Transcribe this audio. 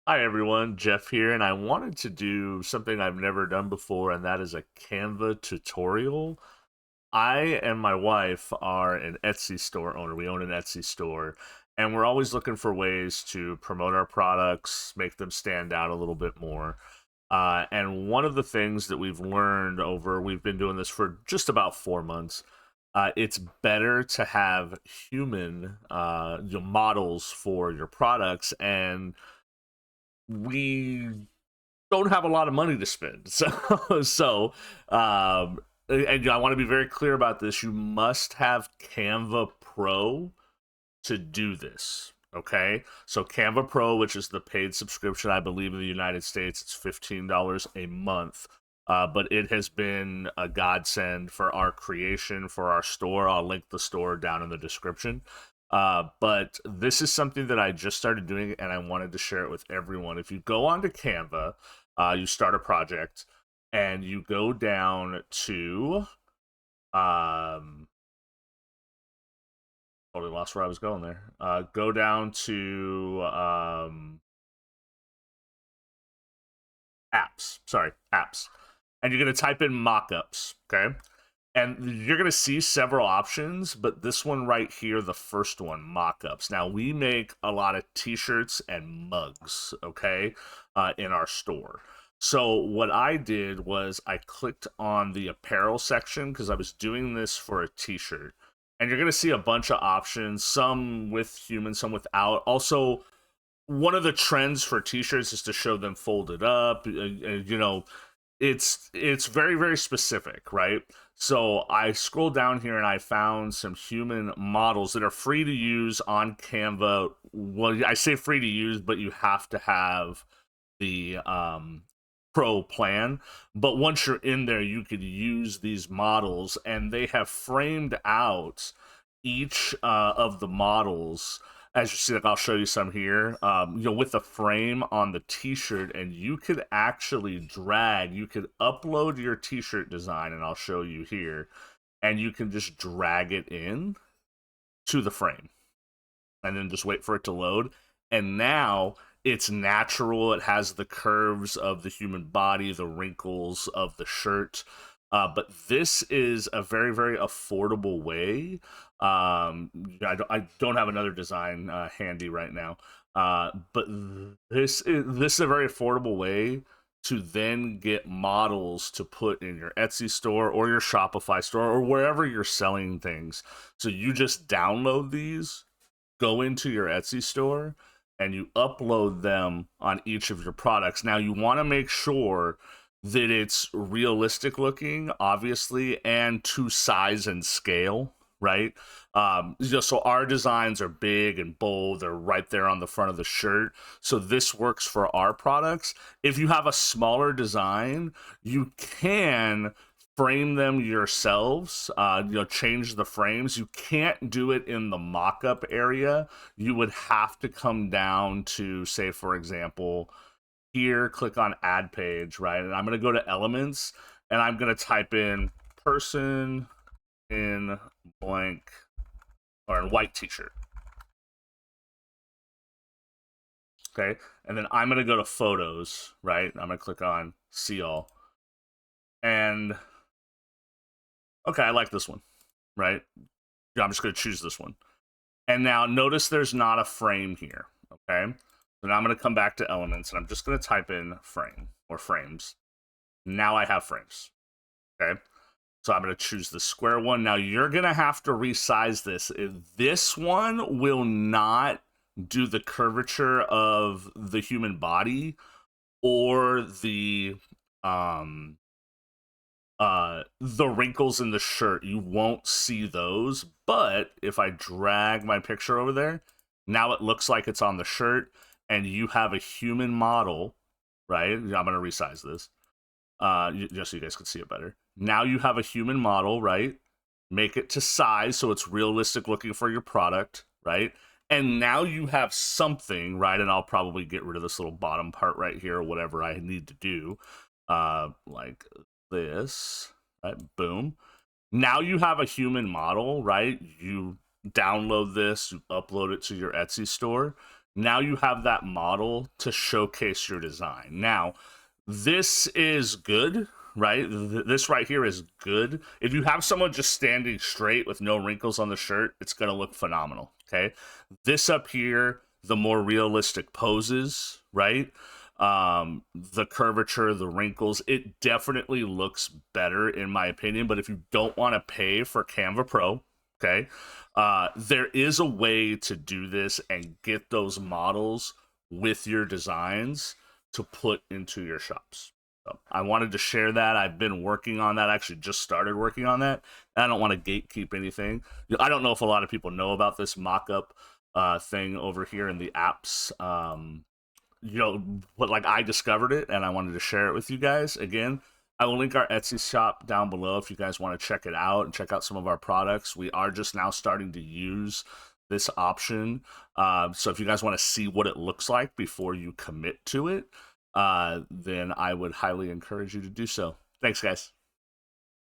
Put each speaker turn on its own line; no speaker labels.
Hi everyone, Jeff here, and I wanted to do something I've never done before, and that is a Canva tutorial. I and my wife are an Etsy store owner. We own an Etsy store, and we're always looking for ways to promote our products, make them stand out a little bit more. And one of the things that we've learned we've been doing this for just about 4 months. It's better to have human models for your products, and we don't have a lot of money to spend. And I want to be very clear about this. You must have Canva Pro to do this. Okay, so Canva Pro, which is the paid subscription, I believe in the United States, it's $15 a month. But it has been a godsend for our creation, for our store. I'll link the store down in the description. But this is something that I just started doing, and I wanted to share it with everyone. If you go onto Canva, you start a project, and you go down to totally lost where I was going there. Go down to apps. Sorry, apps. And you're going to type in mockups, okay? And you're going to see several options, but this one right here, the first one, mockups. Now, we make a lot of t-shirts and mugs, okay, in our store. So what I did was I clicked on the apparel section because I was doing this for a t-shirt. And you're going to see a bunch of options, some with human, some without. Also, one of the trends for t-shirts is to show them folded up. It's very very specific, right? So I scrolled down here and I found some human models that are free to use on Canva. Well, I say free to use, but you have to have the pro plan. But once you're in there, you could use these models, and they have framed out each of the models. As you see, like I'll show you some here. With the frame on the T-shirt, and you could actually drag. You could upload your T-shirt design, and I'll show you here, and you can just drag it in to the frame, and then just wait for it to load. And now it's natural. It has the curves of the human body, the wrinkles of the shirt. But this is a very, very affordable way. I don't have another design handy right now. But this is a very affordable way to then get models to put in your Etsy store or your Shopify store or wherever you're selling things. So you just download these, go into your Etsy store, and you upload them on each of your products. Now, you want to make sure that it's realistic looking, obviously, and to size and scale, right? So our designs are big and bold. They're right there on the front of the shirt. So this works for our products. If you have a smaller design, you can frame them yourselves, change the frames. You can't do it in the mock-up area. You would have to come down to, say, for example, here, click on add page, right? And I'm going to go to elements, and I'm going to type in person in blank or in white t-shirt. Okay. And then I'm going to go to photos, right? I'm going to click on see all. And okay, I like this one, right? Yeah, I'm just going to choose this one. And now notice there's not a frame here, okay? So now I'm going to come back to elements, and I'm just going to type in frame or frames. Now I have frames, okay? So I'm going to choose the square one. Now you're going to have to resize this. This one will not do the curvature of the human body or the wrinkles in the shirt. You won't see those, but if I drag my picture over there, now it looks like it's on the shirt, and you have a human model, right? I'm going to resize this just so you guys can see it better. Now you have a human model, right? Make it to size so it's realistic looking for your product, right? And now you have something, right? And I'll probably get rid of this little bottom part right here or whatever I need to do, like this, right? Boom. Now you have a human model, right? You download this, you upload it to your Etsy store. Now you have that model to showcase your design. Now, this is good, right? This right here is good. If you have someone just standing straight with no wrinkles on the shirt, it's going to look phenomenal, okay? This up here, the more realistic poses, right? The curvature, the wrinkles, it definitely looks better in my opinion. But if you don't want to pay for Canva Pro, okay, there is a way to do this and get those models with your designs to put into your shops. So I wanted to share that. I've been working on that. I actually just started working on that. I don't want to gatekeep anything. I don't know if a lot of people know about this mockup thing over here in the apps. But like I discovered it and I wanted to share it with you guys. Again, I will link our Etsy shop down below if you guys want to check it out and check out some of our products. We are just now starting to use this option. So if you guys want to see what it looks like before you commit to it, then I would highly encourage you to do so. Thanks, guys.